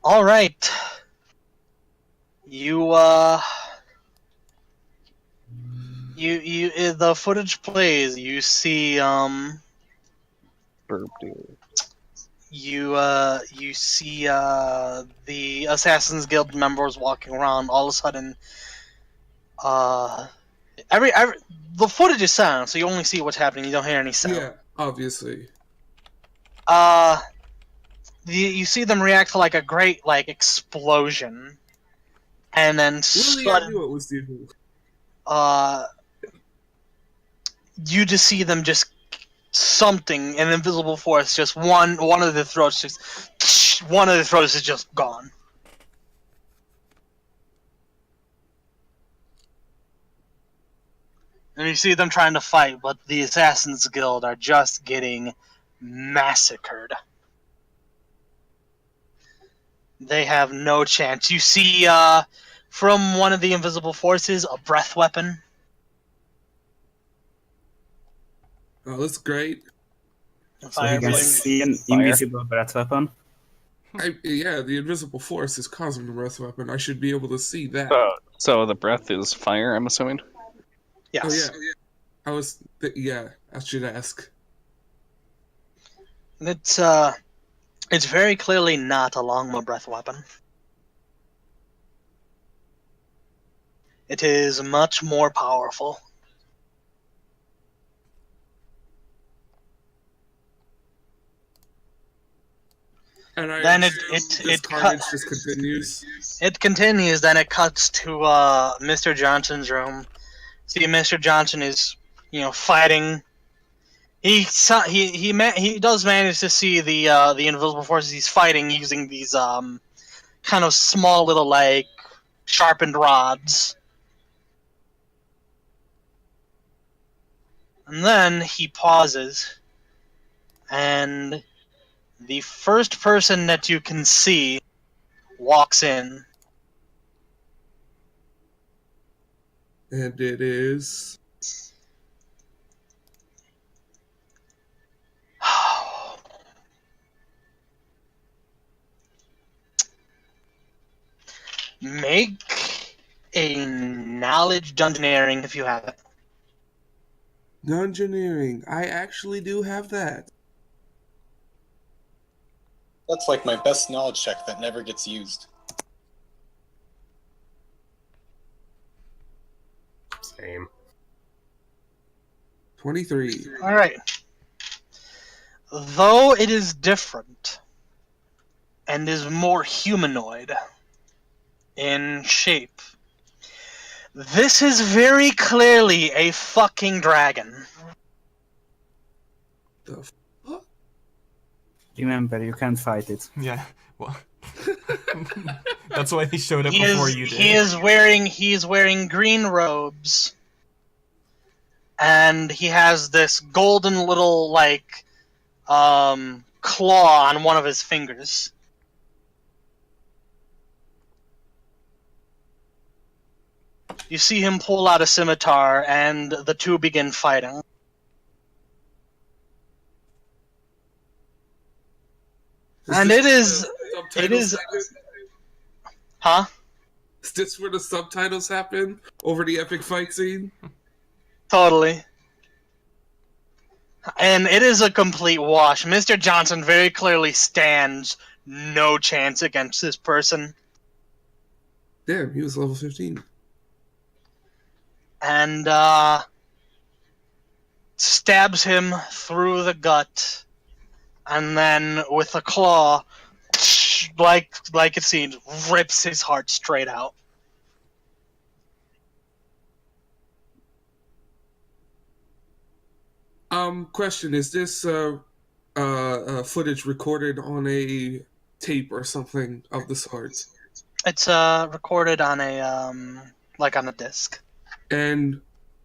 All right. The footage plays. You see, Burp, dude. you see, the Assassin's Guild members walking around. All of a sudden, every the footage is silent, so you only see what's happening. You don't hear any sound. Yeah, obviously. You see them react to like a great like explosion, and then Really, I knew it was you. You just see them just something, an invisible force, just one of the throats is just gone. And you see them trying to fight, but the Assassin's Guild are just getting massacred. They have no chance. You see, from one of the invisible forces, a breath weapon. Oh, that's great. So he can see an invisible breath weapon? Yeah, the invisible force is causing the breath weapon. I should be able to see that. So the breath is fire, I'm assuming? Yes. Oh, yeah. I should ask. It's very clearly not a longbow breath weapon. It is much more powerful. And then this carnage just continues. It continues. Then it cuts to Mr. Johnson's room. See, Mr. Johnson is, fighting. He does manage to see the invisible forces he's fighting using these kind of small little like sharpened rods. And then he pauses, and the first person that you can see walks in. And it is... Make a knowledge dungeoneering if you have it. Dungeoneering. I actually do have that. That's like my best knowledge check that never gets used. Same. 23. All right. Though it is different and is more humanoid in shape, this is very clearly a fucking dragon. The fuck? Remember, you can't fight it. Yeah, well... That's why he showed up before you did. He is wearing green robes. And he has this golden little, like, claw on one of his fingers. You see him pull out a scimitar, and the two begin fighting. And it is... Huh? Is this where the subtitles happen? Over the epic fight scene? Totally. And it is a complete wash. Mr. Johnson very clearly stands no chance against this person. Damn, he was level 15. And, stabs him through the gut. And then, with a claw, like it seems, rips his heart straight out. Question, is this footage recorded on a tape or something of the sort? It's recorded on a like on a disc. And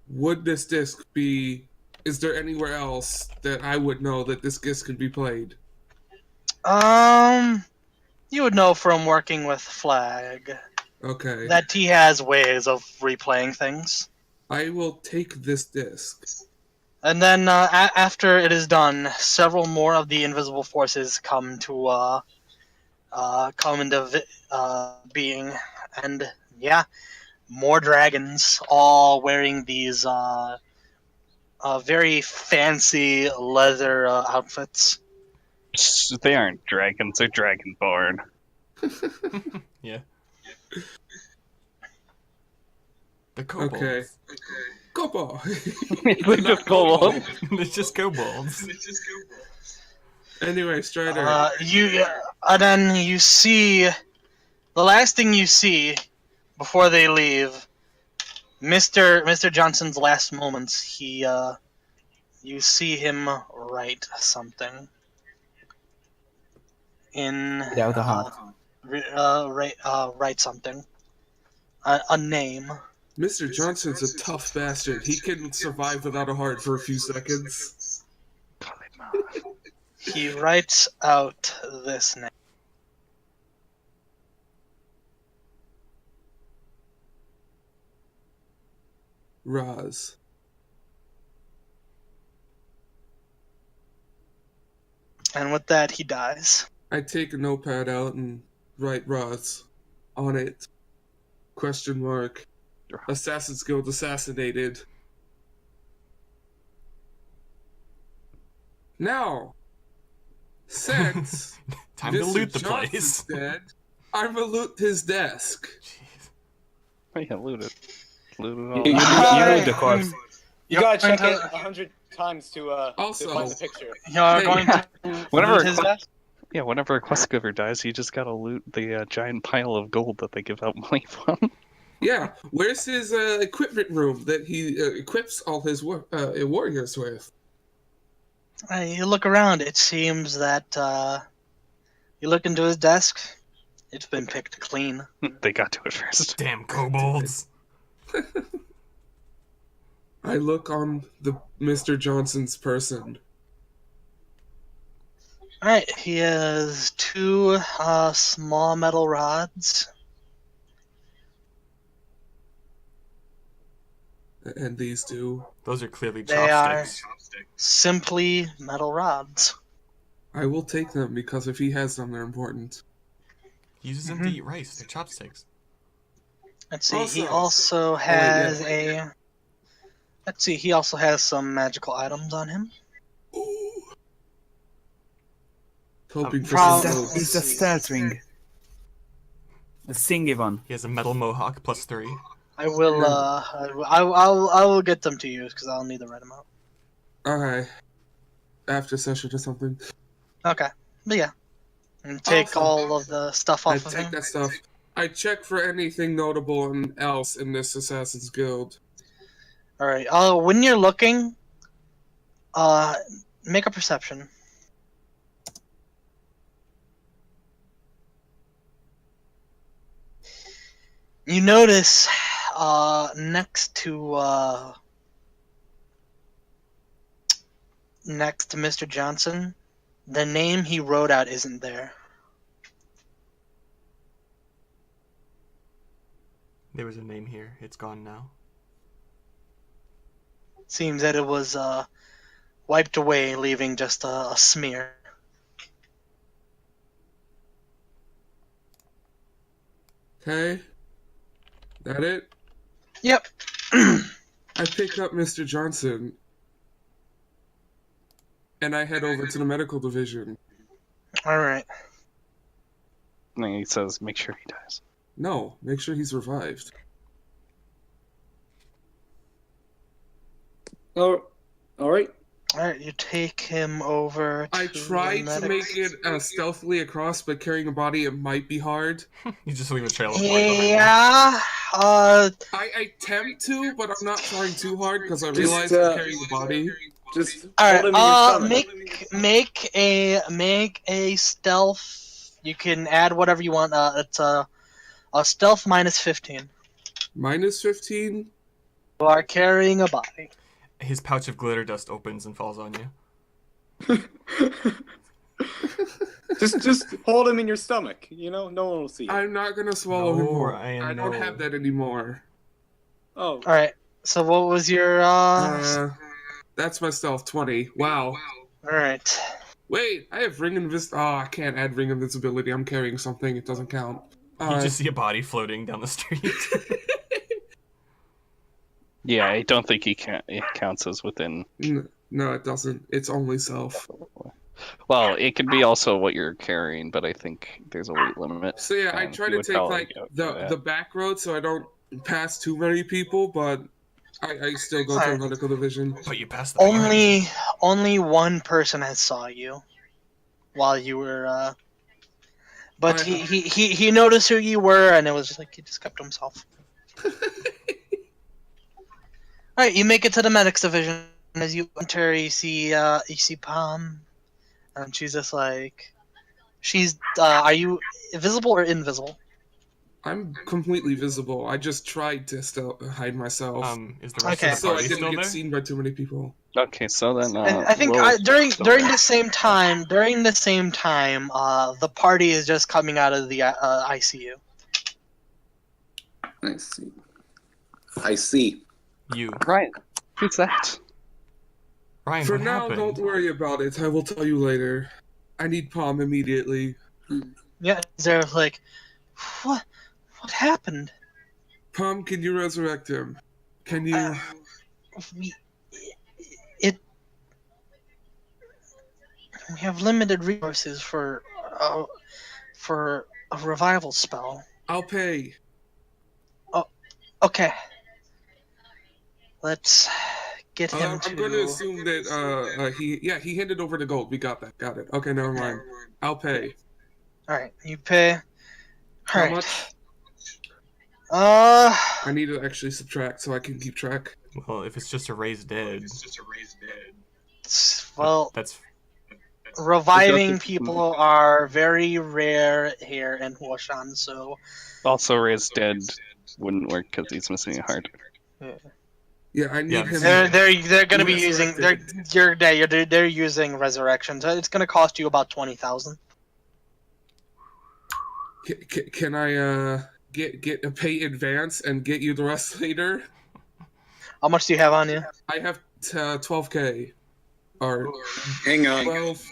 would this disc be... Is there anywhere else that I would know that this disc can be played? You would know from working with Flag. Okay. That he has ways of replaying things. I will take this disc. And then after it is done, several more of the invisible forces come to come into being, and yeah, more dragons, all wearing these very fancy leather outfits. They aren't dragons, they're dragonborn. Yeah. The kobolds. Okay. Kobo. They're just kobolds. It's just kobolds. Anyway, Strider. And then you see the last thing you see before they leave, Mr. Johnson's last moments. You see him write something in Without a heart. write something, a name. Mr. Johnson's a tough bastard. He can survive without a heart for a few seconds. He writes out this name. Roz. And with that, he dies. I take a notepad out and write Roz on it. Question mark. Assassin's Guild assassinated. Now, since Time to Mr. loot the Johnson's place. dead, I'm gonna loot his desk. Jeez. Oh yeah, loot it. Loot it all. You loot the corpse. You gotta check going it to- 100 times to Also- find the picture. You're Hey, going to Whenever loot a his quest- desk? Yeah, whenever a quest giver dies, you just gotta loot the giant pile of gold that they give out money from. Yeah, where's his equipment room that he equips all his warriors with? You look around. It seems that you look into his desk. It's been picked clean. They got to it first. Damn kobolds. I look on the Mr. Johnson's person. All right, he has two small metal rods. And these two. Those are clearly They are chopsticks. simply metal rods. I will take them because if he has them, they're important. He uses them to eat rice. They're chopsticks. Let's see. He Also- also has a. Let's see. He also has some magical items on him. Ooh. Hoping for prob- some Let's It's a see. stealth ring. The singy one. He has a metal mohawk +3. I will. I will get them to you because I'll need to write them out. Okay. After session or something. Okay. But yeah. And take Awesome. all of the stuff I off of take him. that stuff. I check for anything notable else in this Assassin's Guild. All right. When you're looking, make a perception. You notice, next to Mr. Johnson, the name he wrote out isn't there. There was a name here. It's gone now. Seems that it was wiped away, leaving just a smear. Okay. That it? Yep. I pick up Mr. Johnson. And I head over to the medical division. All right. And then he says, make sure he dies. No, make sure he's revived. Oh, all right. All right. You take him over. I To tried the to medic- make it stealthily across, but carrying a body, it might be hard. You just leave a trail of blood behind you. Yeah. I attempt to, but I'm not trying too hard because I Just, realize I'm carrying a body. Just All hold him in your right. stomach. Make a stealth. You can add whatever you want. It's a stealth minus 15. Minus 15? You are carrying a body. His pouch of glitter dust opens and falls on you. just hold him in your stomach. You know, no one will see. I'm not gonna swallow No, him more. Ryan, I don't no. have that anymore. Oh, All right. So what was your That's my stealth 20. Wow. All right. Wait, I have ring invisibility. Oh, I can't add ring invisibility. I'm carrying something. It doesn't count. You just see a body floating down the street. Yeah, I don't think it counts as within. No, it doesn't. It's only self. Well, it could be also what you're carrying, but I think there's a weight limit. So yeah, I and try you to would take probably like go through that. the back road so I don't pass too many people, but I still go to a medical division. But you passed the party. Only one person has saw you while you were. But he noticed who you were, and it was just like he just kept to himself. All right, you make it to the medics division. As you enter, you see Palm, and she's just like, are you visible or invisible? I'm completely visible. I just tried to still hide myself. Is the rest of the so I party didn't still get there? seen by too many people. Okay, so then And I think during the same time, the party is just coming out of the ICU. I see. I see. You. Ryan, who's that? Ryan, For what now, happened? don't worry about it. I will tell you later. I need Palm immediately. Yeah, they're like, what happened? Palm, can you resurrect him? Can you? We have limited resources for a revival spell. I'll pay. Okay. Let's get him I'm to. going to assume that he handed over the gold. We got that. Got it. Okay, never mind. I'll pay. All right, you pay. All How right. much? I need to actually subtract so I can keep track. Well, if it's just a raised dead. Well, that's reviving people are very rare here in Huoshan, so. Also, raised dead wouldn't work because he's missing a heart. Yeah, I need him. They're going to be using resurrected. they're using resurrection, so it's going to cost you about 20,000. Can I get a pay advance and get you the rest later? How much do you have on you? I have 12k. Or Hang on. 12.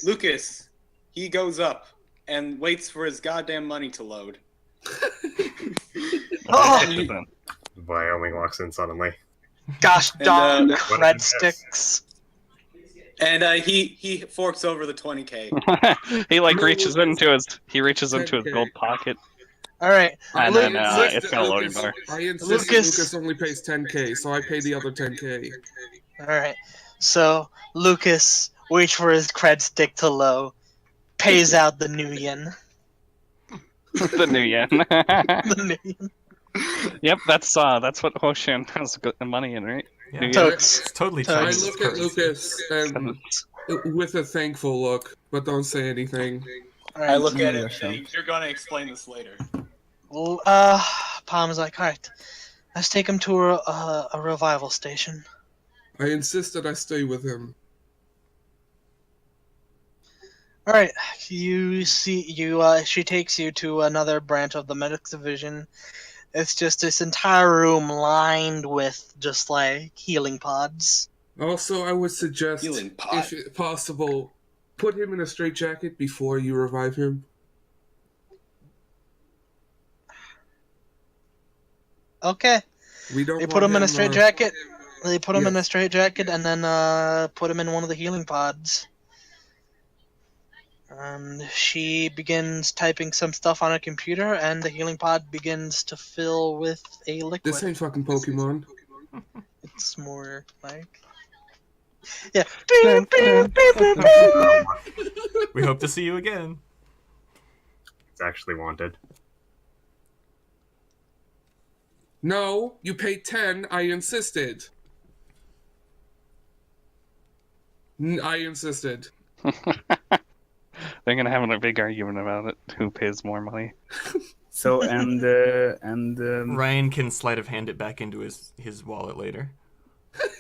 Lucas. He goes up and waits for his goddamn money to load. Oh, Wyoming walks in suddenly. gosh darn And, cred sticks. And he forks over the 20k. He No, reaches into his 10K. gold pocket. All right. And I then insist it's that got a loading Lucas- bar. I insist Lucas- Lucas only pays 10k, so I pay the other 10k. All right. So Lucas waits for his cred stick to low, pays out the new yen. The new yen. The new yen. Yep, that's what Huoshan has got the money in, right? yeah. New Totes. It's totally I I Chinese look at currency. Lucas and with a thankful look, but don't say anything. All right. I look at it and you're gonna explain this later. Well, Palm's like, all right, let's take him to a revival station. I insist that I stay with him. All right, you see, she takes you to another branch of the medics division. It's just this entire room lined with just like healing pods. Also, I would suggest, Healing pod. if possible, put him in a straitjacket before you revive him. Okay, We don't. they put him in a straitjacket. They put him in a Yes. straitjacket and then put him in one of the healing pods. And she begins typing some stuff on a computer, and the healing pod begins to fill with a liquid. This ain't fucking Pokemon. It's more like. Yeah. Beep, beep, beep, beep, beep. We hope to see you again. It's actually wanted. No, you paid 10. I insisted. I insisted. They're gonna have a big argument about it. Who pays more money? So Ryan can sleight of hand it back into his wallet later.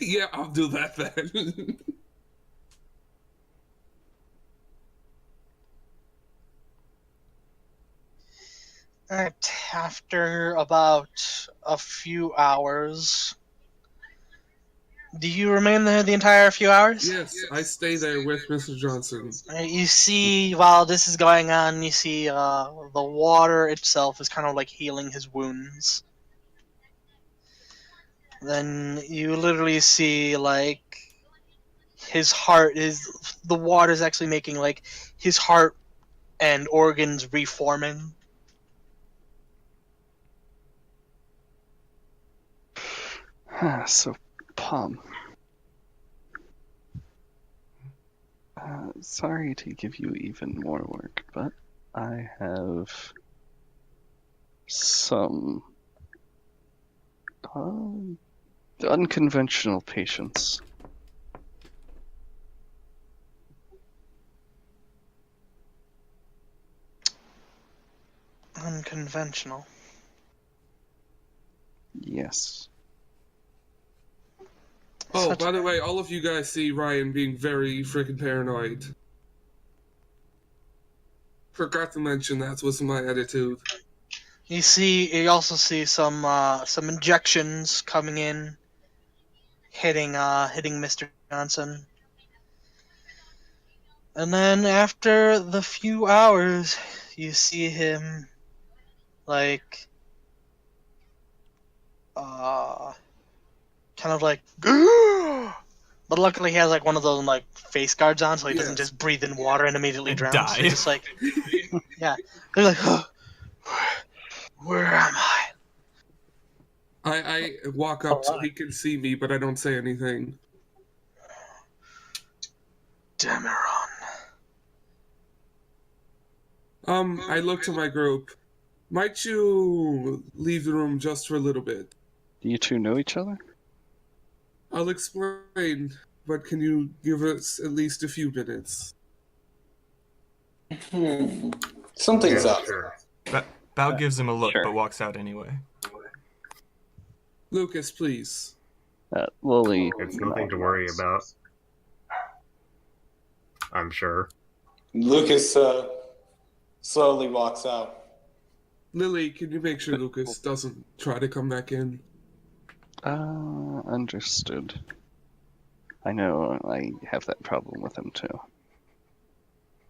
Yeah, I'll do that then. Alright, after about a few hours, Do you remain there the entire few hours? Yes, I stay there with Mr. Johnson. You see, while this is going on, you see the water itself is kind of like healing his wounds. Then you literally see like his heart is the water is actually making like his heart and organs reforming. So, Palm. Sorry to give you even more work, but I have some unconventional patients. Unconventional. Yes. Oh, Such- by the way, all of you guys see Ryan being very freaking paranoid. Forgot to mention that was my attitude. You also see some injections coming in, hitting Mr. Johnson. And then after the few hours, you see him like kind of like but luckily he has like one of those like face guards on so he doesn't Yes. just breathe in water and immediately And drown. So die. he's just like yeah. He's like where am I? I walk up so he can see me, but I don't say anything. Demeron. I look to my group. Might you leave the room just for a little bit? Do you two know each other? I'll explain, but can you give us at least a few minutes? Something's Yeah, up. sure. Bao gives him a look, Sure. but walks out anyway. Lucas, please. Lily. It's nothing to worry about. I'm sure. Lucas slowly walks out. Lily, can you make sure Lucas doesn't try to come back in? Understood. I know I have that problem with him too.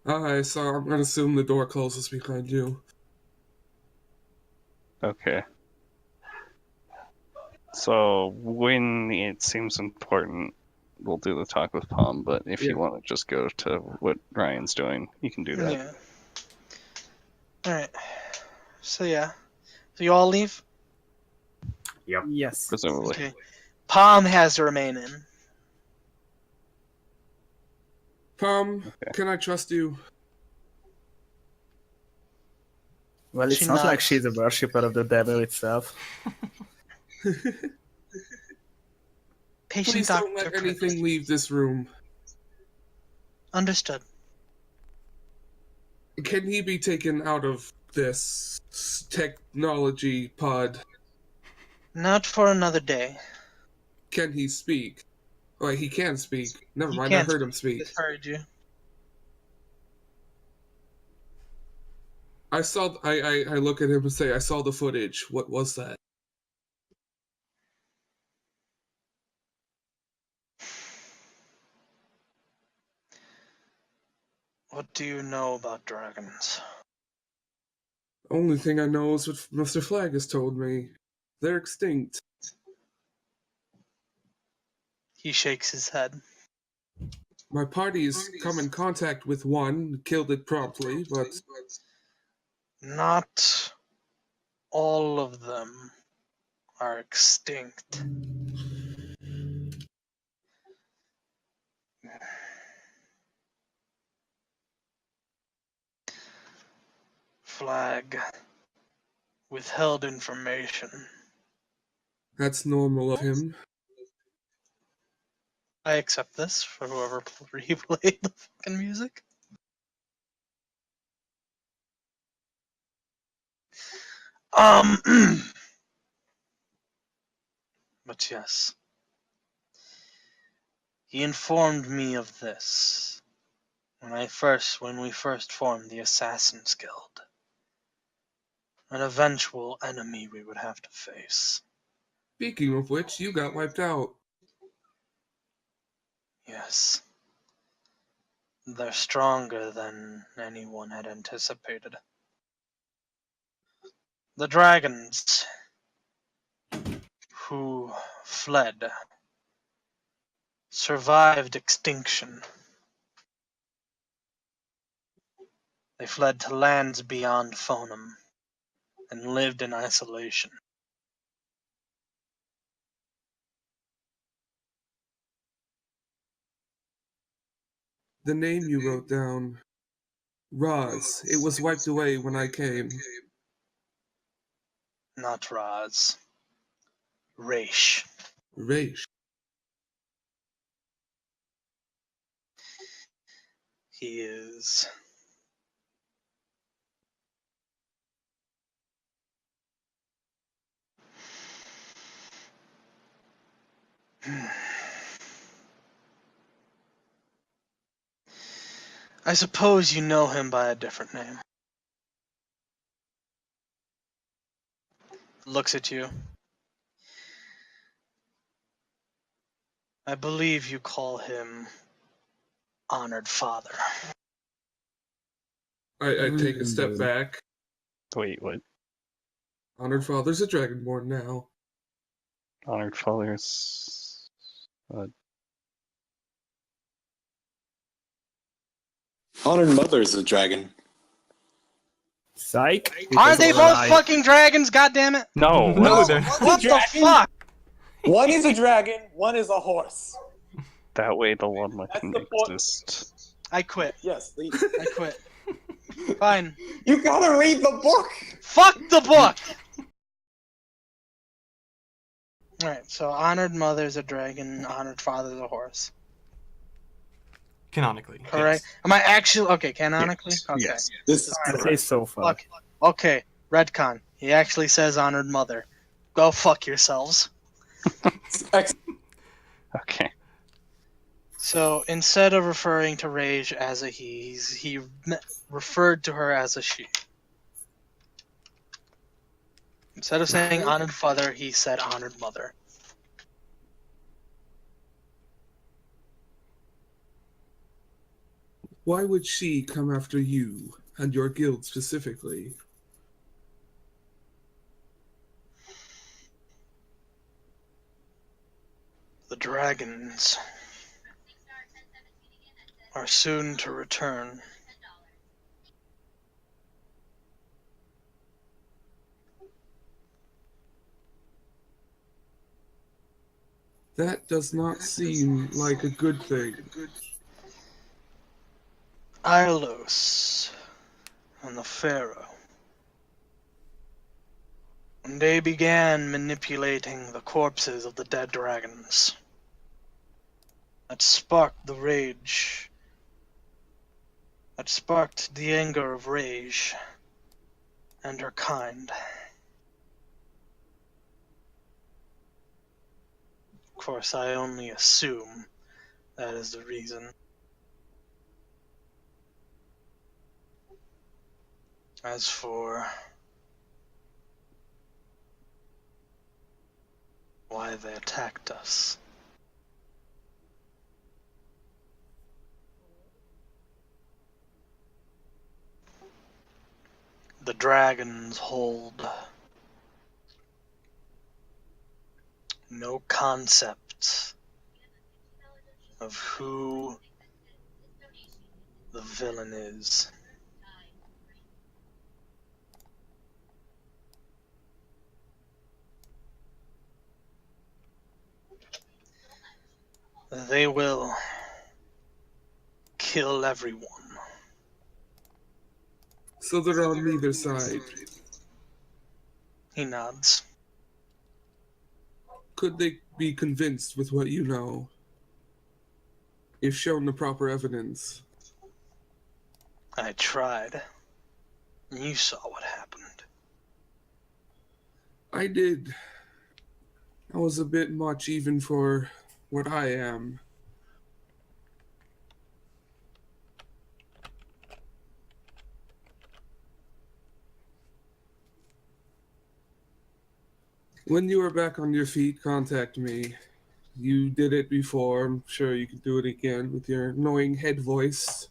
Alright, so I'm gonna assume the door closes behind you. Okay. So when it seems important, we'll do the talk with Palm, but if Yeah. you want to just go to what Ryan's doing, you can do that. Yeah. Alright. So yeah. So you all leave? Yep. Yes. Presumably. Okay. Palm has to remain in. Palm, Okay. can I trust you? Well, it's She not like nods. she's a worshipper of the devil itself. Patient Please don't doctor. let anything leave this room. Understood. Can he be taken out of this technology pod? Not for another day. Can he speak? Well, he can speak. Never He mind, I can't heard him speak. Just heard you. I look at him and say, I saw the footage. What was that? What do you know about dragons? Only thing I know is what Mr. Flag has told me. They're extinct. He shakes his head. My party's come in contact with one, killed it promptly, but Not all of them are extinct. Flag withheld information. that's normal of him. I accept this for whoever replayed the fucking music. But yes. He informed me of this when we first formed the Assassin's Guild. An eventual enemy we would have to face. Speaking of which, you got wiped out. Yes. They're stronger than anyone had anticipated. The dragons who fled survived extinction. They fled to lands beyond Fonum and lived in isolation. The name you wrote down, Roz, it was wiped away when I came. Not Raz. Raish. Raish. He is I suppose you know him by a different name. Looks at you. I believe you call him Honored Father. I take a step back. Wait, what? Honored Father's a Dragonborn now. Honored fathers. Honored Mother's a dragon. Psych. Aren't they both fucking dragons, goddammit? No, No, that's- they're What the fuck? One is a dragon, one is a horse. that way the one That's can the point. exist. I quit. Yes, I quit. Fine. you gotta read the book! Fuck the book! Alright, so Honored Mother's a dragon, Honored Father's a horse. canonically. Correct? Yes. Am I actually... Okay, canonically? Okay. Yes. This is I say correct. so far. Okay. Okay, Redcon. He actually says Honored Mother. Go fuck yourselves. Okay. So instead of referring to Rage as a he referred to her as a she. Instead of saying Honored Father, he said Honored Mother. Why would she come after you, and your guild specifically? The dragons are soon to return. That does not seem like a good thing. Ilos and the Pharaoh. And they began manipulating the corpses of the dead dragons. That sparked the rage. That sparked the anger of Rage and her kind. Of course, I only assume that is the reason. As for why they attacked us, the dragons hold no concept of who the villain is. They will kill everyone. So they're on neither side. He nods. Could they be convinced with what you know? If shown the proper evidence. I tried. You saw what happened. I did. I was a bit much even for what I am. When you are back on your feet, contact me. You did it before. I'm sure you can do it again with your annoying head voice.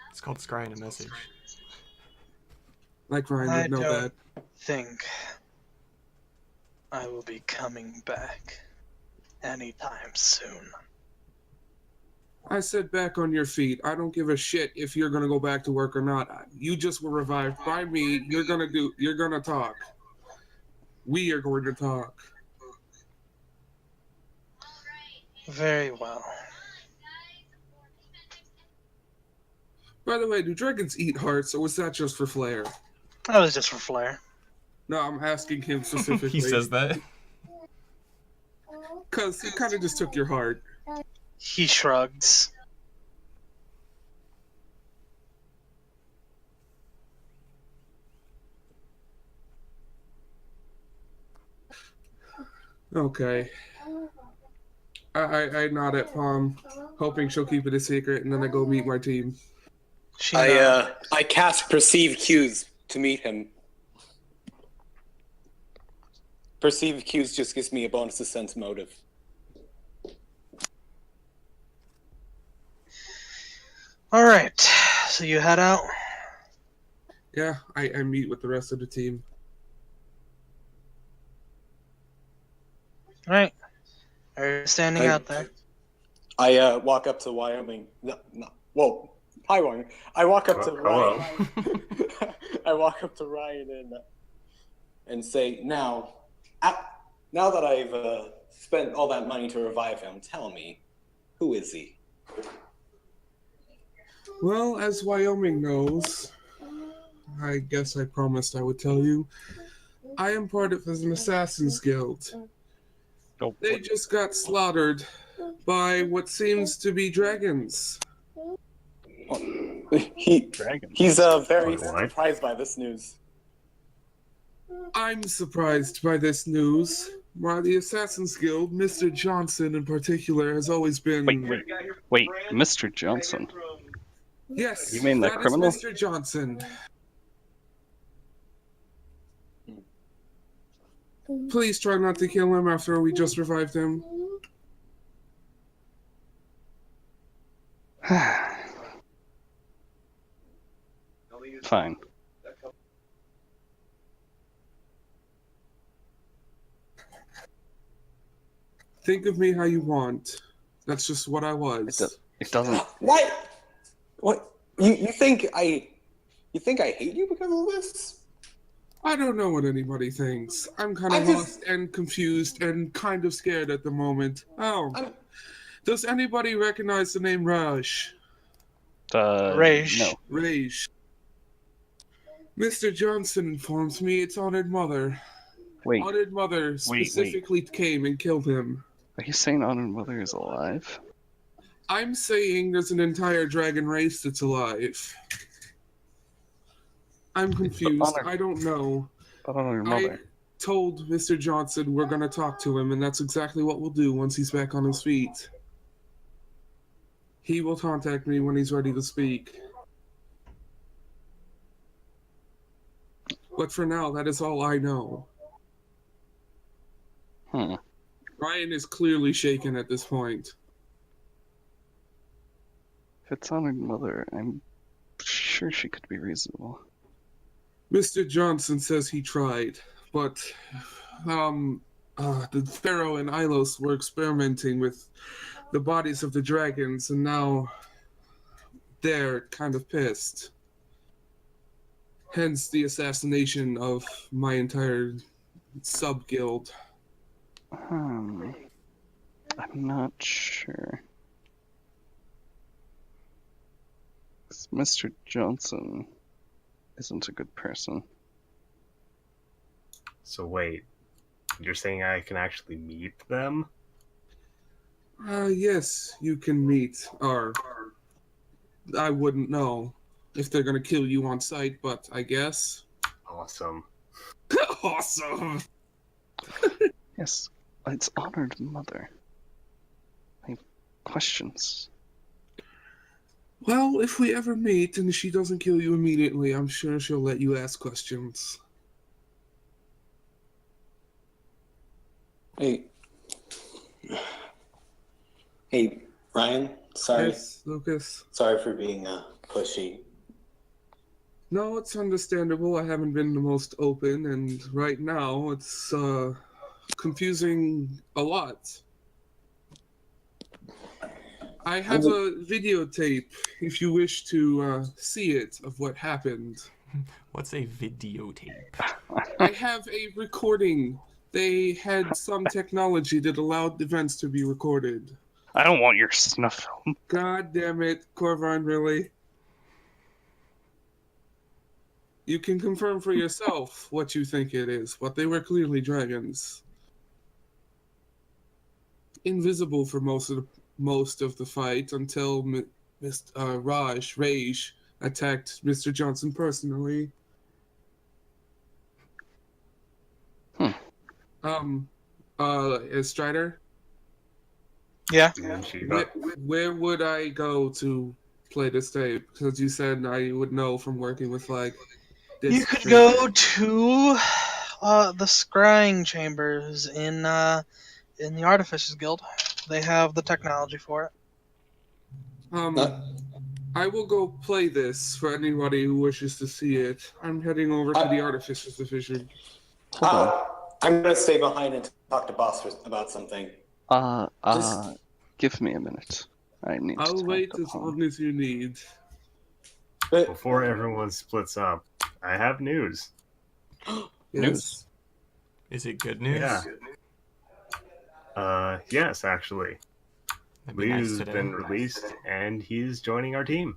It's called scrying a message. Like Ryan I would know don't that. think I will be coming back anytime soon. I said back on your feet. I don't give a shit if you're gonna go back to work or not. You just were revived by me. You're gonna talk. We are going to talk. Very well. By the way, do dragons eat hearts, or was that just for flair? That was just for flair. No, I'm asking him specifically. He says that. Because he kind of just took your heart. He shrugs. Okay. I nod at Palm, hoping she'll keep it a secret, and then I go meet my team. I cast perceive cues to meet him. Perceive cues just gives me a bonus to sense motive. All right. So you head out. Yeah, I meet with the rest of the team. All right. Are you standing out there? I walk up to Wyoming. No. Whoa. Hi, Wyoming. I walk up to Hello. Ryan. I walk up to Ryan and say, now that I've spent all that money to revive him, tell me, who is he? Well, as Wyoming knows, I guess I promised I would tell you, I am part of an Assassin's Guild. Oh, They just got slaughtered by what seems to be dragons. dragons. He's very Wait, what? surprised by this news. I'm surprised by this news. Why, the Assassin's Guild, Mr. Johnson in particular, has always been... Wait, Mr. Johnson. Yes, You mean the that is criminal? Mr. Johnson. Please try not to kill him after we just revived him. Fine. Think of me how you want. That's just what I was. It doesn't. What? What? You think I hate you because of this? I don't know what anybody thinks. I'm kind of lost and confused and kind of scared at the moment. Oh. Does anybody recognize the name Raj? Raj. No. Raj. Mr. Johnson informs me its honored mother. Wait, Honored mother specifically came and killed him. are you saying Honored Mother is alive? I'm saying there's an entire dragon race that's alive. I'm confused. I don't know. But Honored I Mother. told Mr. Johnson we're going to talk to him, and that's exactly what we'll do once he's back on his feet. He will contact me when he's ready to speak. But for now, that is all I know. Ryan is clearly shaken at this point. If it's Honored Mother, I'm sure she could be reasonable. Mr. Johnson says he tried, but the Pharaoh and Ilos were experimenting with the bodies of the dragons, and now they're kind of pissed. Hence the assassination of my entire sub-guild. I'm not sure. Mr. Johnson isn't a good person. So wait, you're saying I can actually meet them? Yes, you can meet, or I wouldn't know if they're gonna kill you on sight, but I guess. Awesome. Awesome! Yes, it's Honored Mother. I have questions. Well, if we ever meet and she doesn't kill you immediately, I'm sure she'll let you ask questions. Hey, hey, Ryan. Sorry, Yes, Lucas. sorry for being pushy. No, it's understandable. I haven't been the most open, and right now it's confusing a lot. I have a videotape, if you wish to see it, of what happened. What's a videotape? I have a recording. They had some technology that allowed events to be recorded. I don't want your snuff film. God damn it, Corvine, really? You can confirm for yourself what you think it is, but they were clearly dragons. Invisible for most of the fight until Mr. Rage attacked Mr. Johnson personally. Strider? Yeah. And she Where would I go to play this tape? Because you said I would know from working with like this. You could go to the scrying chambers in the Artificers Guild. They have the technology for it. I will go play this for anybody who wishes to see it. I'm heading over to the Artificers Division. Hold on. I'm gonna stay behind and talk to Boss about something. Give me a minute. I need to I'll talk wait to as Paul. long as you need. Before everyone splits up, I have news. Yes. Is it good news? Yeah. Yes, actually. That'd be nice Liu's today. been released, and he's joining our team.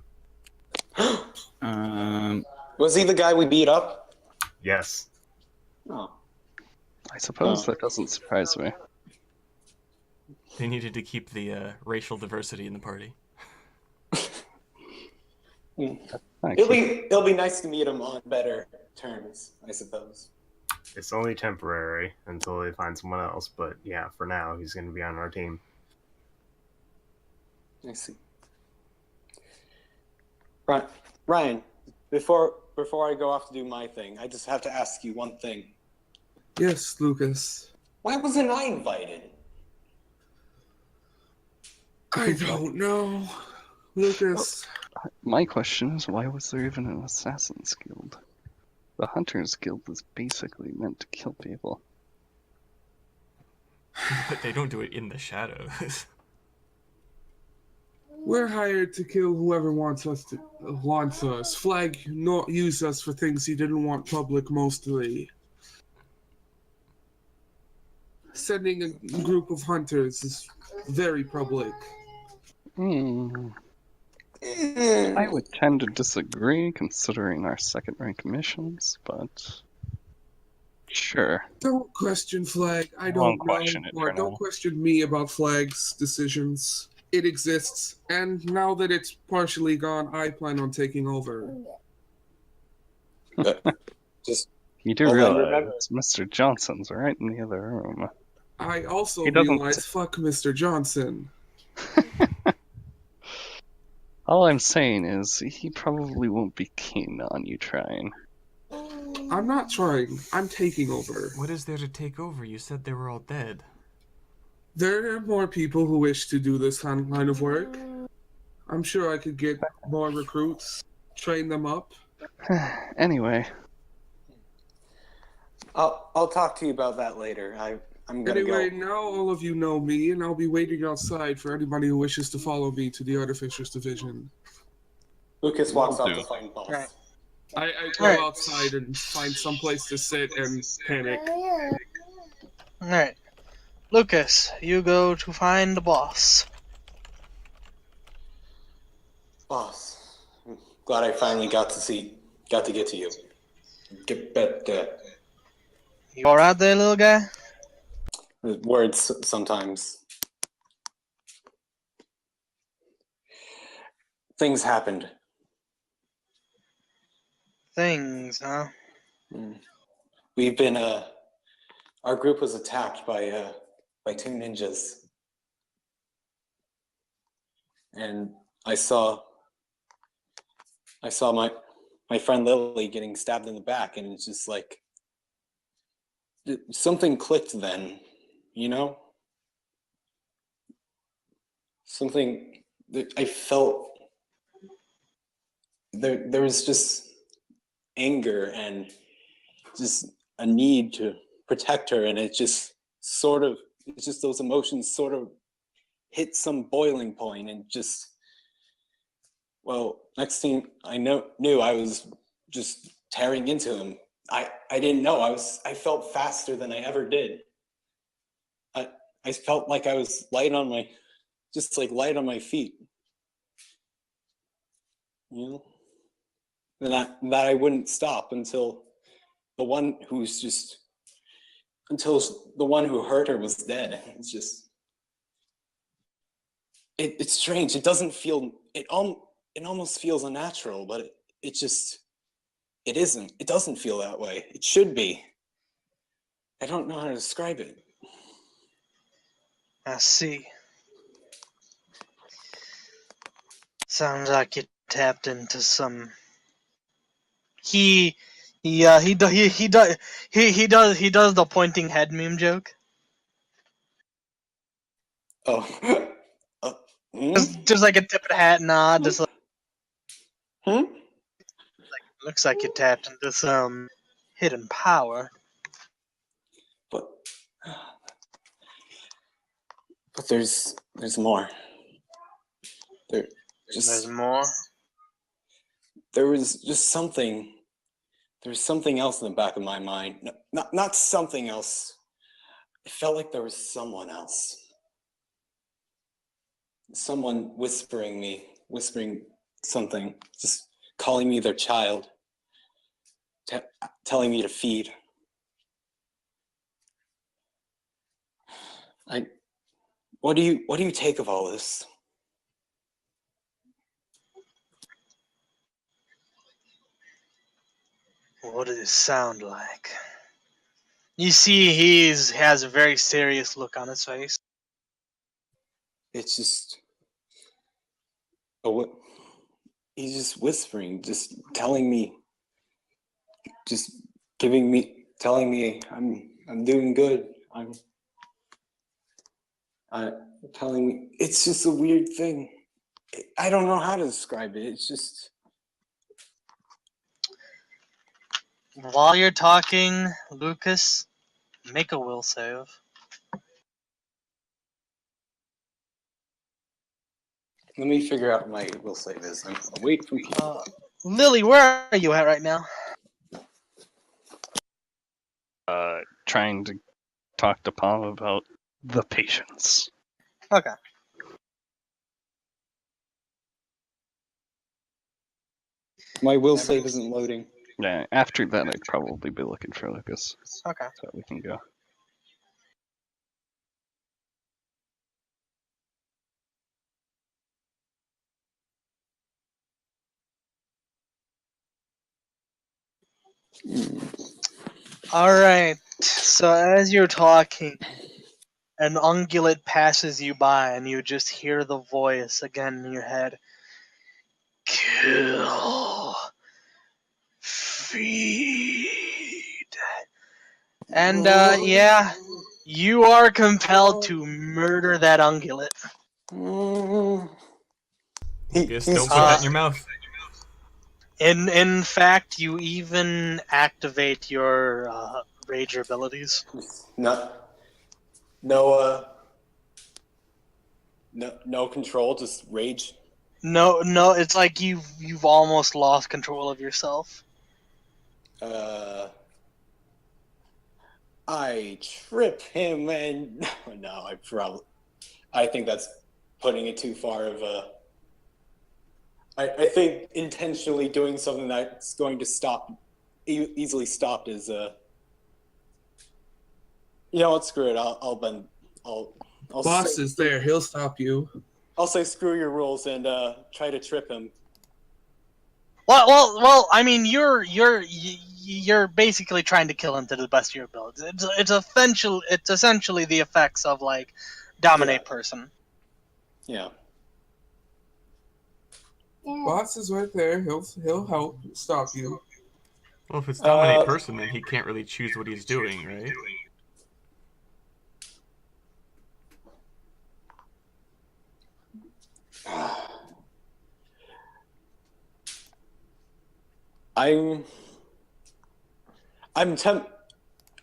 Was he the guy we beat up? Yes. Oh. I suppose that doesn't surprise me. They needed to keep the racial diversity in the party. It'll be nice to meet him on better terms, I suppose. It's only temporary until they find someone else, but yeah, for now, he's going to be on our team. I see. Right, Ryan. Before I go off to do my thing, I just have to ask you one thing. Yes, Lucas. Why wasn't I invited? I don't know. Lucas. My question is, why was there even an Assassin's Guild? The Hunters Guild is basically meant to kill people. But they don't do it in the shadows. We're hired to kill whoever wants us. Flag not use us for things he didn't want public mostly. Sending a group of hunters is very public. I would tend to disagree, considering our second-rank missions, but sure. Don't question Flag. I Won't don't know. question it Or for don't now. question me about Flag's decisions. It exists, and now that it's partially gone, I plan on taking over. Just You do Well, then realize remember- Mr. Johnson's right in the other room. I also He doesn't- realize, fuck Mr. Johnson. All I'm saying is, he probably won't be keen on you trying. I'm not trying. I'm taking over. What is there to take over? You said they were all dead. There are more people who wish to do this kind of work. I'm sure I could get more recruits, train them up. Anyway, I'll talk to you about that later. I'm gonna Anyway, go. now all of you know me, and I'll be waiting outside for anybody who wishes to follow me to the Artificers Division. Lucas walks Will off do. to find Boss. Right. I go Alright. outside and find some place to sit and panic. Alright. Lucas, you go to find the boss. Boss, I'm glad I finally got to get to you. Get better. You alright there, little guy? Words sometimes. Things happened. Things, huh? We've been our group was attacked by two ninjas. And I saw my friend Lily getting stabbed in the back, and it's just like something clicked then. you know? Something that I felt there was just anger and just a need to protect her, and it's just those emotions sort of hit some boiling point, and just, well, next thing I knew I was just tearing into him. I didn't know, I felt faster than I ever did. I felt like I was light on my feet, you know, and that I wouldn't stop until the one who hurt her was dead. It's just, it's strange. It doesn't feel, it almost feels unnatural, but it isn't. It doesn't feel that way. It should be. I don't know how to describe it. I see. Sounds like you tapped into some. He does the pointing head meme joke. Oh, hmm? Just like a tip of the hat nod. Just like, Hmm? looks like you tapped into some hidden power. But there's more. There's more. There was just something. There was something else in the back of my mind. No, not something else. It felt like there was someone else. Someone whispering something, just calling me their child, telling me to feed. What do you take of all this? What does it sound like? You see, he has a very serious look on his face. It's just, he's just whispering, just telling me, telling me I'm doing good. Telling me, it's just a weird thing. I don't know how to describe it. It's just. While you're talking, Lucas, make a will save. Let me figure out what my will save is. I'm waiting for people. Lily, where are you at right now? Trying to talk to Paul about the patience. Okay. My will save isn't loading. Yeah, after that I'd probably be looking for Lucas. Okay. So we can go. Alright. So as you're talking, an ungulate passes you by and you just hear the voice again in your head. Kill. Feed. And yeah, you are compelled to murder that ungulate. Lucas, don't put that in your mouth. In fact, you even activate your rage abilities. No control, just rage. No, it's like you've almost lost control of yourself. I trip him and no, I think that's putting it too far of a. I think intentionally doing something that's going to easily stopped is you know what? Screw it. I'll Boss is there. He'll stop you. I'll say screw your rules and try to trip him. Well. I mean, you're basically trying to kill him to the best of your abilities. It's essentially the effects of like dominate person. Yeah. Boss is right there. He'll help stop you. Well, if it's dominate person, then he can't really choose what he's doing, right? I'm I'm temp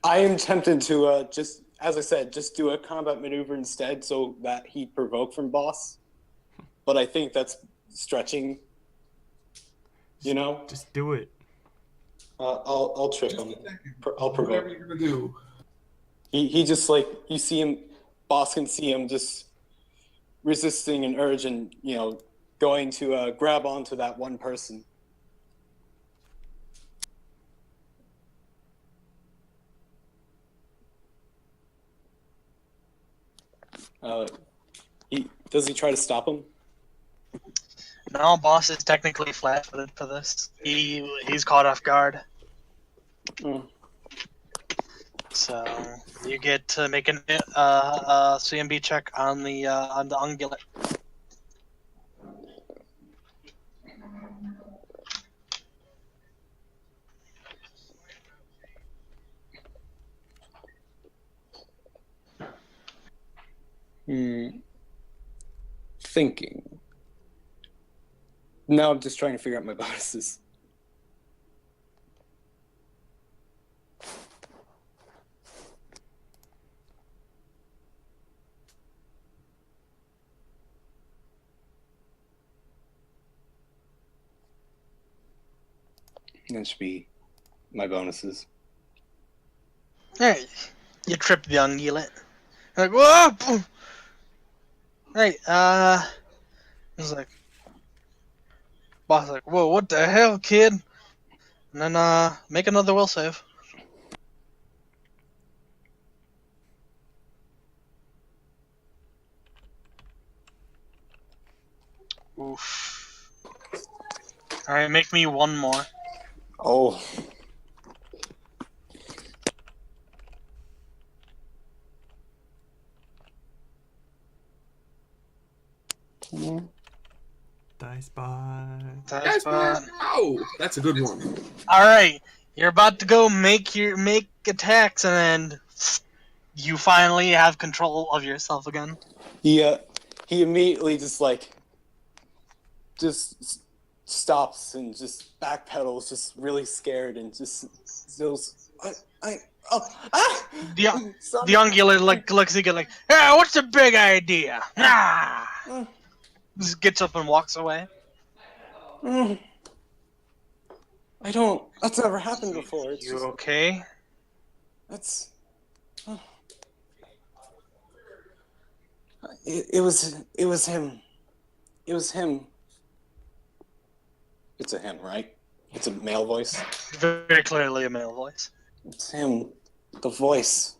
I am tempted to just, as I said, just do a combat maneuver instead, so that he provoke from boss. But I think that's stretching. You know, Just do it. I'll trick Just him. attack him. I'll provoke. Whatever you're gonna do. He just like, you see him. Boss can see him just resisting an urge and going to grab onto that one person. Does he try to stop him? No, boss is technically flat-footed for this. He's caught off guard. Mm. So you get to make a CMB check on the ungulate. Thinking. Now I'm just trying to figure out my bonuses. That should be my bonuses. Hey, you trip the ungulate. Like, whoa! Boom. Hey, it's like, boss is like, whoa, what the hell, kid? And then make another will save. Oof. All right, make me one more. Oh. Dice bot. Dice bot. Oh, that's a good one. All right, you're about to go make attacks, and then you finally have control of yourself again. He immediately just stops and just backpedals, just really scared, and just goes, The ungulate looks at you like, hey, what's the big idea? Ah! Just gets up and walks away. I don't. That's never happened before. It's You just, okay? that's. It was him. It was him. It's a him, right? It's a male voice. Very clearly a male voice. It's him. The voice.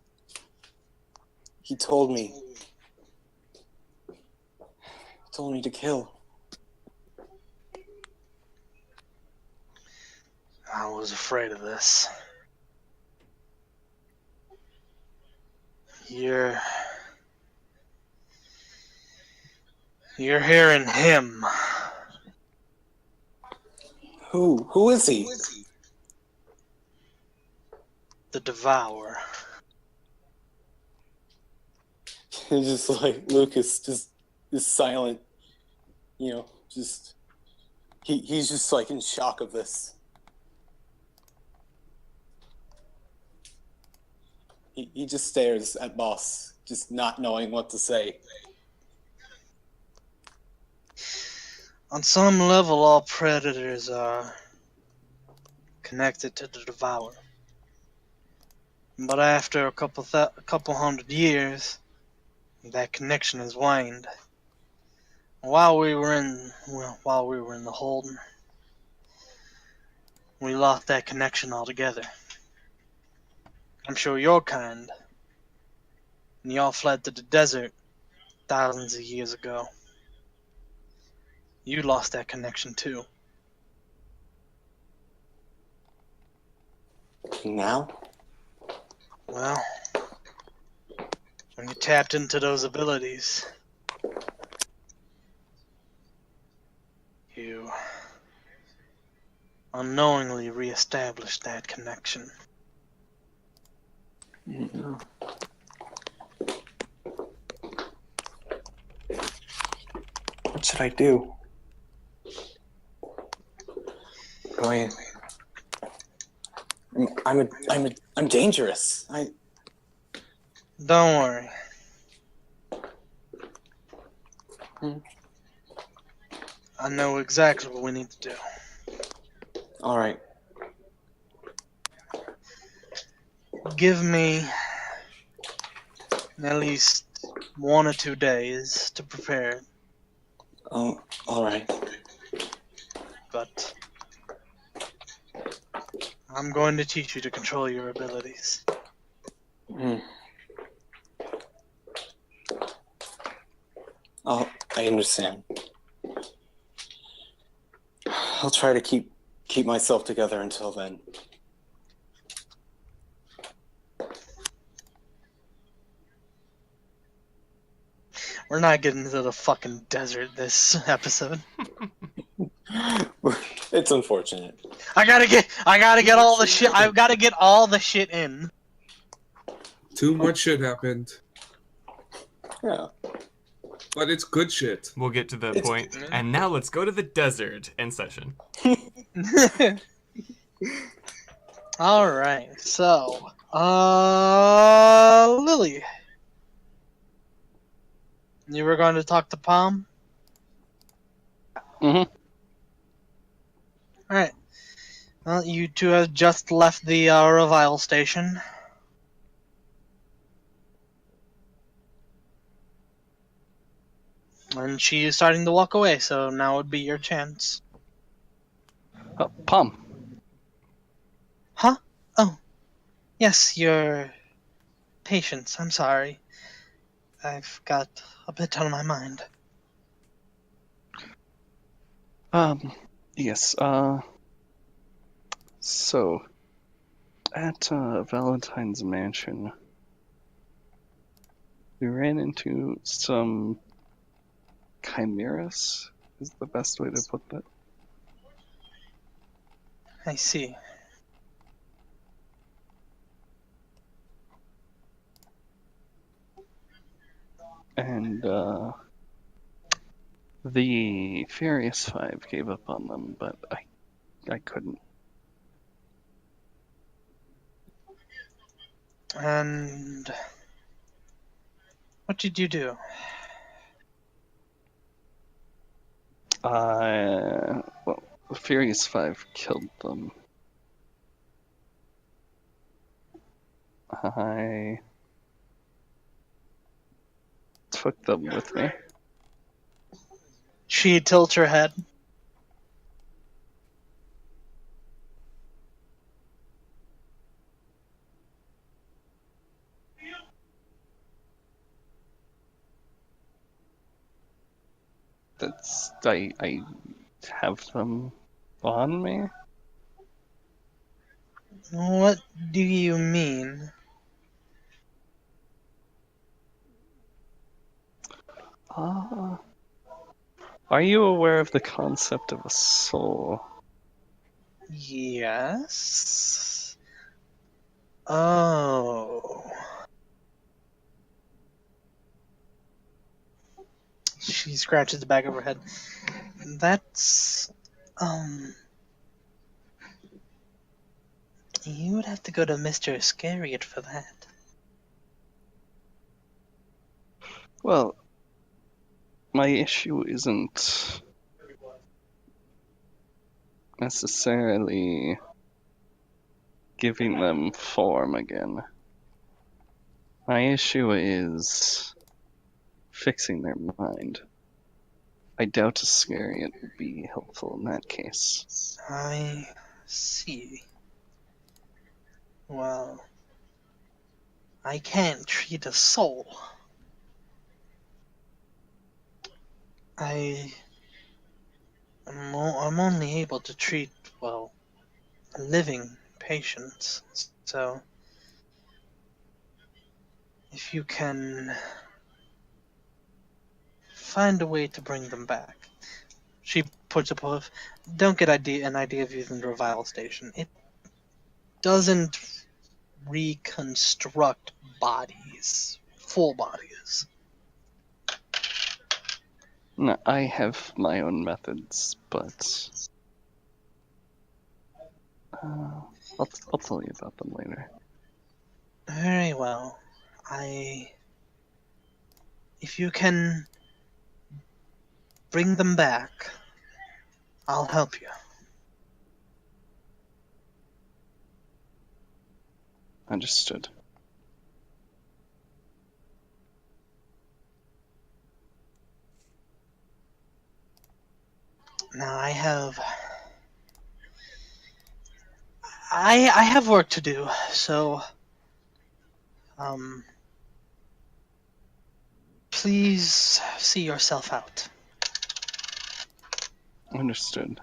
He told me. He told me to kill. I was afraid of this. You're hearing him. Who? Who is he? The Devourer. It's just like Lucas just is silent. Just he's just like in shock of this. He just stares at boss, just not knowing what to say. On some level, all predators are connected to the Devourer. But after a couple hundred years, that connection is waned. While we were in the hold, we lost that connection altogether. I'm sure your kind, and y'all fled to the desert thousands of years ago. You lost that connection too. Now? Well, when you tapped into those abilities, you unknowingly reestablished that connection. What should I do? I'm dangerous. Don't worry. I know exactly what we need to do. All right. Give me at least 1 or 2 days to prepare it, Oh, all right. but I'm going to teach you to control your abilities. Mm. Oh, I understand. I'll try to keep myself together until then. We're not getting to the fucking desert this episode. It's unfortunate. I gotta get all the shit. I've gotta get all the shit in. Too much shit happened. Yeah. But it's good shit. We'll get to the It's- point. And now let's go to the desert in session. All right. So, Lily, you were going to talk to Palm. Mm-hmm. All right. Well, you two have just left the Revile station. And she is starting to walk away, so now would be your chance. Oh, Palm. Huh? Oh. Yes, your patience. I'm sorry. I've got a bit on my mind. Yes, so, at, Valentine's mansion, we ran into some chimeras, is the best way to put that. I see. And, the Furious Five gave up on them, but I couldn't. And what did you do? Well, the Furious Five killed them. I took them with me. She tilts her head. I have them on me. What do you mean? Are you aware of the concept of a soul? Yes. Oh. She scratches the back of her head. That's you would have to go to Mr. Iscariot for that. Well, my issue isn't necessarily giving them form again. My issue is fixing their mind. I doubt Iscariot would be helpful in that case. I see. Well, I can't treat a soul. I'm only able to treat, well, living patients. So, if you can find a way to bring them back. She puts up a... Don't get an idea of using the Revile Station. It doesn't reconstruct bodies, full bodies. No, I have my own methods, but I'll tell you about them later. Very well. If you can bring them back, I'll help you. Understood. Now I have work to do, so please see yourself out. Understood.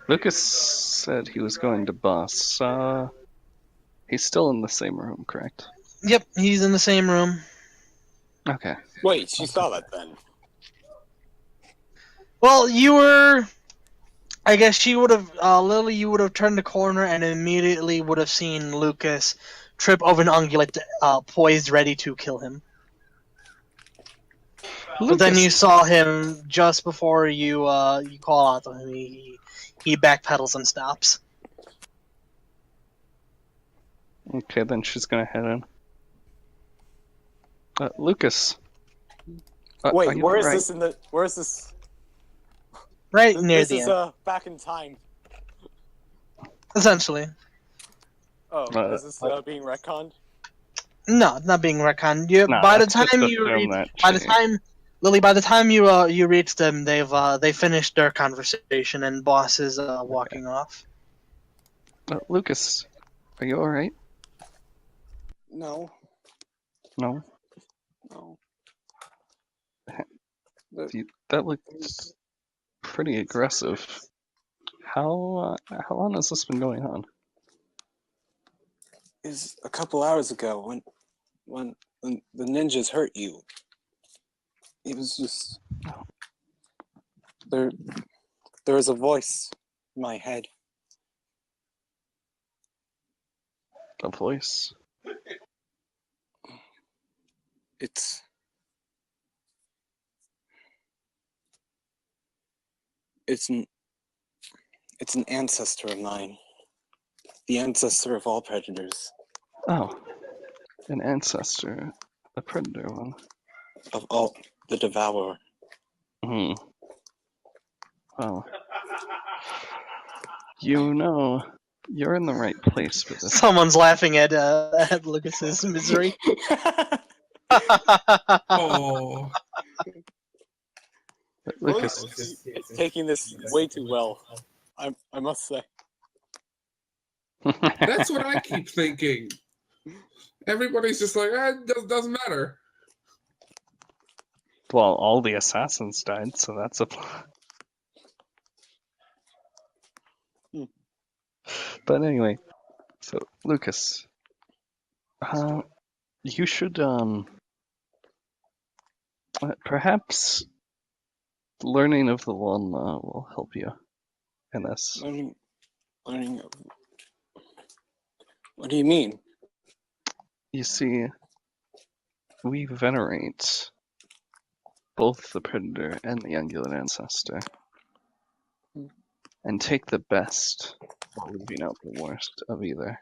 Lucas said he was going to bus. He's still in the same room, correct? Yep, he's in the same room. Okay. Wait, she saw that then. Well, I guess she would have, Lily, you would have turned the corner and immediately would have seen Lucas trip over an ungulate, poised ready to kill him. But then you saw him just before you call out to him. He backpedals and stops. Okay, then she's gonna head in. Lucas. Wait, where is this in the? Where is this? Right near This the is end. back in time. Essentially. Oh, is this being retconned? No, not being retconned. No, By the let's just time you assume reach, that by the she- time Lily, by the time you reach them, they finished their conversation and boss is walking off. Lucas, are you alright? No, No? no. That looked pretty aggressive. How long has this been going on? Is a couple hours ago when the ninjas hurt you. It was just there was a voice in my head. A voice? It's an ancestor of mine. The ancestor of all predators. Oh, an ancestor. A predator one. Of all the devourer. Hmm. Oh. You know, you're in the right place for this. Someone's laughing at Lucas's misery. Oh, Lucas, It's taking this way too well. I must say. that's what I keep thinking. Everybody's just like, it doesn't matter. well, all the assassins died, so that's a. But anyway, so Lucas, you should perhaps learning of the law will help you in this. Learning of... What do you mean? You see, we venerate both the predator and the ungulate ancestor, and take the best while leaving out the worst of either.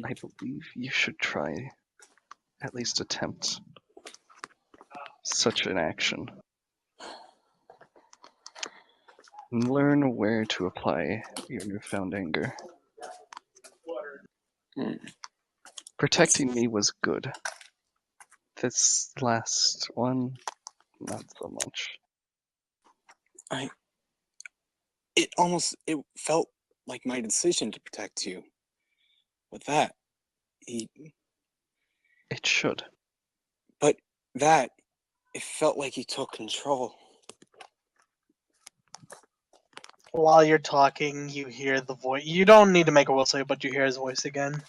I believe you should try, at least attempt, such an action. And learn where to apply your newfound anger. Protecting me was good. This last one, not so much. It felt like my decision to protect you. With that, It should. But it felt like he took control. While you're talking, you hear the voice. You don't need to make a will save, but you hear his voice again.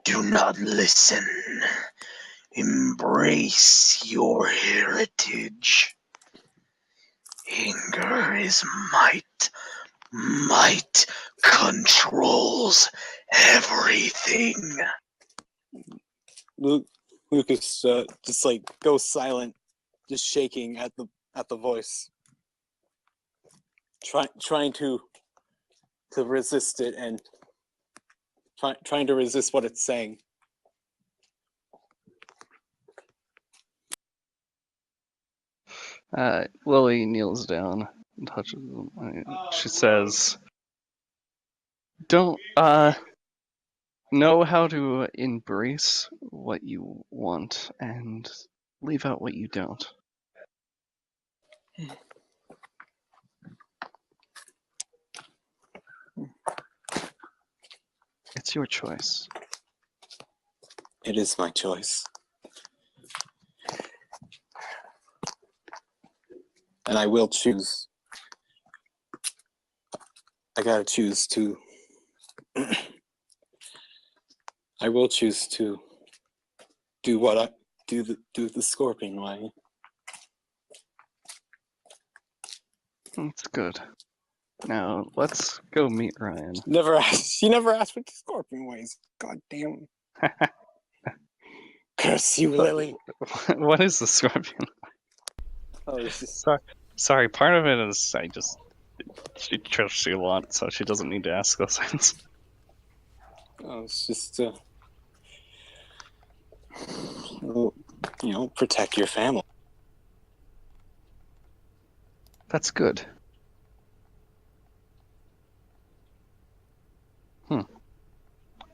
Do not listen. Embrace your heritage. Anger is might. Might controls everything. Lucas just like goes silent just shaking at the voice, trying to resist it and trying to resist what it's saying. Lily kneels down and touches him. She says, "Don't know how to embrace what you want and leave out what you don't." It's your choice. It is my choice. And I will choose. I gotta choose to. I will choose to do what I do the scorpion way. That's good. Now let's go meet Ryan. She never asked for the scorpion ways. God damn. Curse you, Lily. What is the scorpion? Oh, it's just Sorry, part of it is she trusts you a lot, so she doesn't need to ask those things. it's just protect your family. That's good.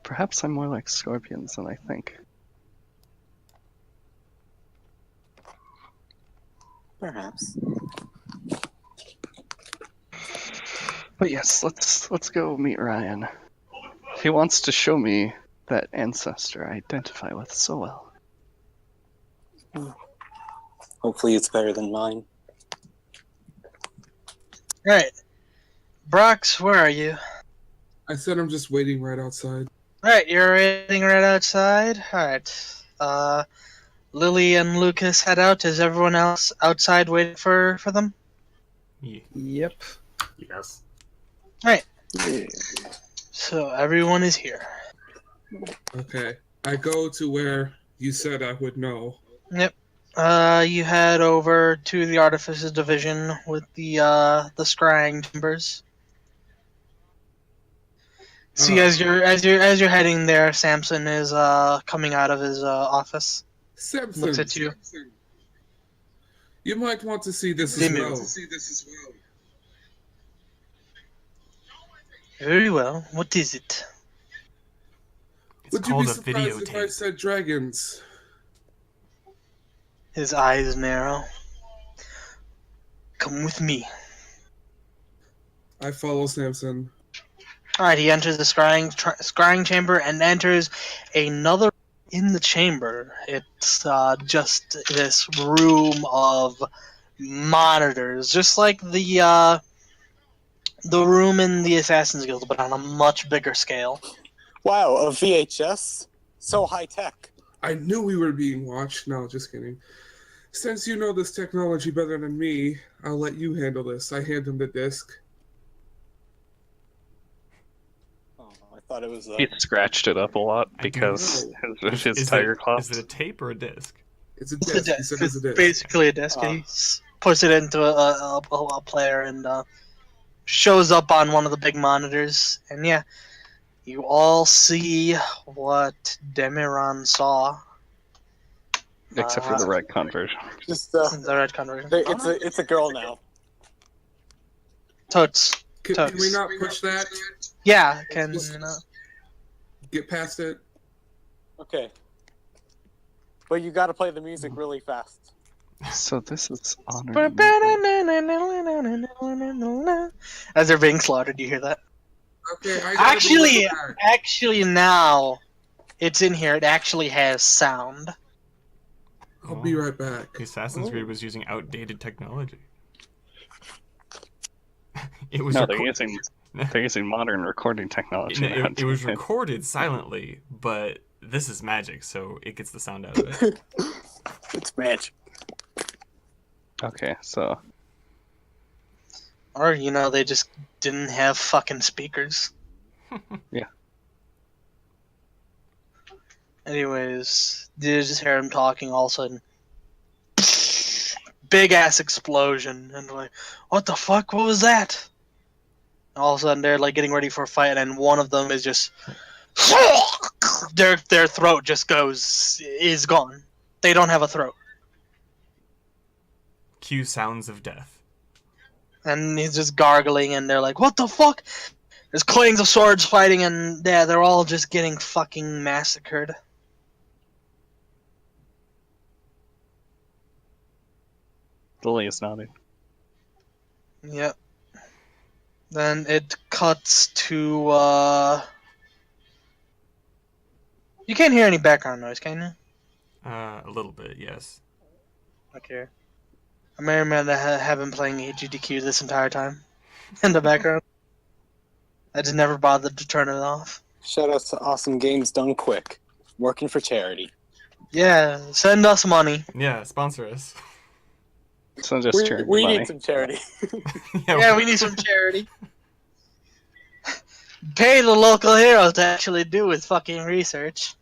Perhaps I'm more like scorpions than I think. Perhaps. But yes, let's go meet Ryan. He wants to show me that ancestor I identify with so well. Hopefully it's better than mine. Right. Brox, where are you? I said I'm just waiting right outside. Alright, you're waiting right outside? Alright. Lily and Lucas head out. Is everyone else outside waiting for them? Yep. Yes. Alright. Yeah. So everyone is here. Okay. I go to where you said I would know. Yep. You head over to the Artificers Division with the scrying timbers. See, as you're heading there, Samson is coming out of his office. Samson, Looks at you. You might want to see this They as move. well. Very well. What is it? It's Would you called be a surprised if I videotape. said dragons? His eyes narrow. Come with me. I follow Samson. Alright, he enters the scrying chamber and enters another in the chamber. It's just this room of monitors, just like the room in the Assassin's Guild, but on a much bigger scale. Wow, a VHS? So high tech. I knew we were being watched. No, just kidding. Since you know this technology better than me, I'll let you handle this. I hand him the disc. Oh, I thought it was He scratched it up a lot I do because know. his tiger claws. Is it a tape or a disc? It's a It's a disc. He disc. said it's a disc. Basically a disc. He puts it into a player and shows up on one of the big monitors. And yeah, you all see what Demiron saw. Except for the red conversion. just The red conversion. it's a girl now. Totes. Can we not push that? Yeah, can Just- you know? Get past it? Okay. But you gotta play the music really fast. So this is honor. As they're being slaughtered, you hear that? Okay, I gotta be back. Actually, now it's in here. It actually has sound. I'll be right back. The Assassin's Creed was using outdated technology. It was No, they're using modern recording technology. it was recorded silently, but this is magic, so it gets the sound out of it. It's magic. Okay, so Or, they just didn't have fucking speakers. Yeah. Anyways, you just hear him talking all of a sudden. big ass explosion, and like, what the fuck? What was that? All of a sudden, they're like getting ready for a fight, and one of them is just their throat just is gone. They don't have a throat, Cue sounds of death. and he's just gargling, and they're like, what the fuck? There's clangs of swords fighting, and yeah, they're all just getting fucking massacred. Lily is nodding. Yep. Then it cuts to you can't hear any background noise, can you? A little bit, yes. Okay. I may remember that have been playing HGDQ this entire time in the background. I just never bothered to turn it off. Shout out to Awesome Games Done Quick, working for charity. Yeah, send us money. Yeah, sponsor us. So just charity We money. need some charity. Yeah, we need some charity. Pay the local heroes to actually do his fucking research.